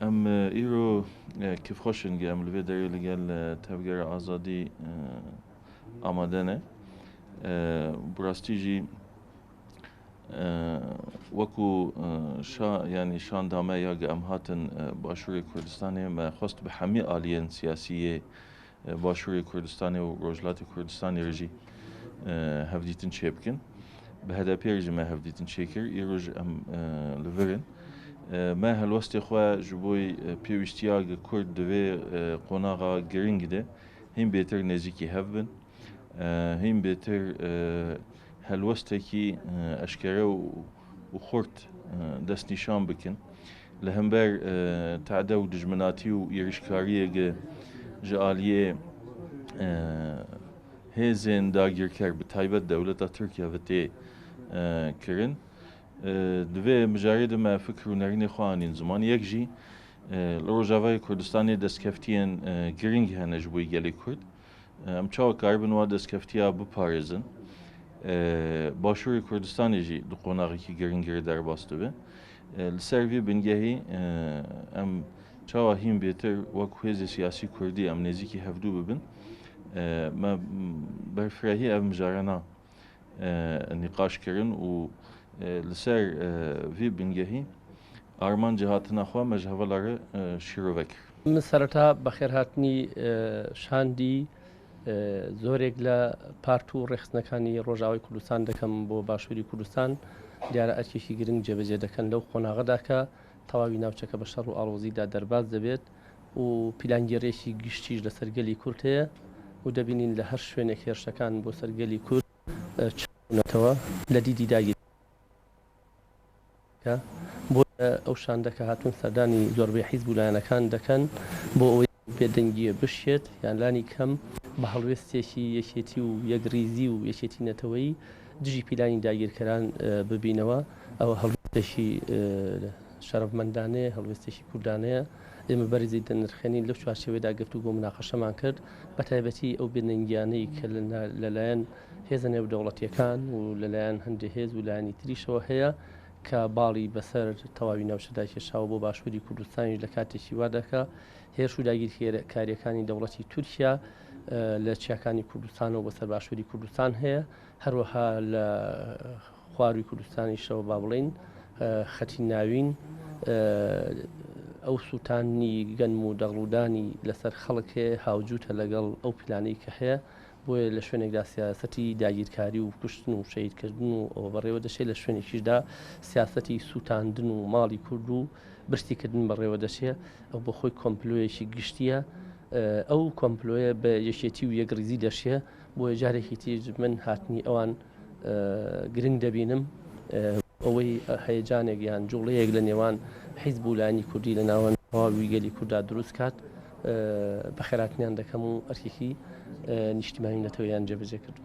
ام ایرو کیف خوشن گم لبی داری لگل تفجیر آزادی آماده نه براستیجی وەکو ینی شاندامە یا ئەم هاتن باشووری کوردستانی مە خست بە هەمی ئالیەن سیاسیە باشووری کوردستانی و ڕۆژهەڵاتی کوردستانی ڕژی هەفدیتن چێ بکەن بە هەدەپێژی مە هەفدیتن چێکرد ئیڕۆژ ئەم لەڤرن مە هەلوەستی خوا ji بۆی پێویستیا کورد divê qonaxa giring de hîn bêtir nêzîkî hev bin hîn bêtir helwestekî eşkere û xurt destnîşan bikin li hember te'de û dijminatî û êrişkariyê ji aliyê hêzên dagirker bi taybet dewleta Tirkiye ve tê kirin divê mijarê de me fikir û nerînê xwe anîn ziman yek jî li Rojavayê Kurdistanê destkeftiyên giring hene ji bo gelê Kurd em çawa karibin wa destskeftiya biparêzin Başûrê Kurdistanê jî di qonaxekî giringirê derbas dibe li ser vê bingehê em çawa hîn bêtir wekû hêzê siyasî Kurdî em nêzîkî hevdû bibin me berfirehî ev mijarana nîqaş kirin û li ser vê bingehî armanca hatina xwe me ji hevala re şîrove kir. Min sereta bexêrhatnî şandî زۆرێک لە پارت و ڕێخستنەکانی ڕۆژاوای کوردستان دەکەم بۆ باشووری کوردستان دیارە ئەرکێکی گرنگ جێبەجێ دەکەن لەو قۆناغەدا کە تەواوی ناوچەکە بە شەڕ و ئاڵۆزیدا دەرباز دەبێت و پیلانگەڕێکی گشتیش لە سەرگەلی کورد هەیە و دەبینین لە هەر شوێنێک هێرشەکان بۆ سەرگەلی کورد چونەتەوە لە دیدی داگیر بۆ ئەو شاندەکە هاتوون سەردانی زۆربەی حیزب و لایەنەکان دەکەن بۆ ئەوەی پێدەنگیە بشێت یان لانی کەم بە هەڵوێستێکی یەکێتی و یەکریزی و یەکێتی نەتەوەی دژی پیلانی داگیرکەران ببینەوە ئەوە هەڵوێستێکی شەرەفمەندانەیە هەڵوێستێکی کوردانەیە ئێمە بەرزی دەنرخێنین لەو چوارچێوەیەدا گفتوگۆ مناقەشەمان کرد بە تایبەتی ئەو بێدەنگیانەی کە لەلایەن هێزە نێودەوڵەتیەکان و لەلایەن هەندێک هێز و لایەنی تریشەوە هەیە کە باڵی بەسەر تەواوی ناوچەدا کێشاوە بۆ باشووری کوردستانی لە کاتێکی وا دەکا هێرش و داگیرکاریەکانی دەوڵەتی تورکیا لە چیاکانی کوردستانەوە بەسەر باشووری کوردستان هەیە هەروەها لە خواروی کوردستانی شەوە با بڵین خەتی ناوین ئەو سووتانی گەنم و دەغڵودانی لەسەر خەڵک هەیە هاوجوتە لەگەڵ ئەو پلانەی کە هەیە بۆیە لە شوێنێکدا سیاسەتی داگیرکاری و کوشتن و شەیدکردن و ئەوە بەڕێوە دەشێت لە شوێنێکیشدا سیاسەتی سووتاندن و ماڵی کورد و برستیکردن بەڕێوە دەشێت ئەو بۆ خۆی کۆمپلۆیەکی گشتیە ئەو کۆمپلۆیە بە یەکێتی و یەکریزی دەشێ بۆ جارێکی تر من هاتنی ئەوان گرنگ دەبینم ئەوەی هەیەجانێک یان جوڵەیەک لە نێوان حیزب و لایەنی کوردی لە ناوەن تەواوی گەلی کووردا دروست کات بەخێراتنیان دەکەم و ئەرکێکی نیشتیمانی نەتەوەیان جێبەجێ کردو.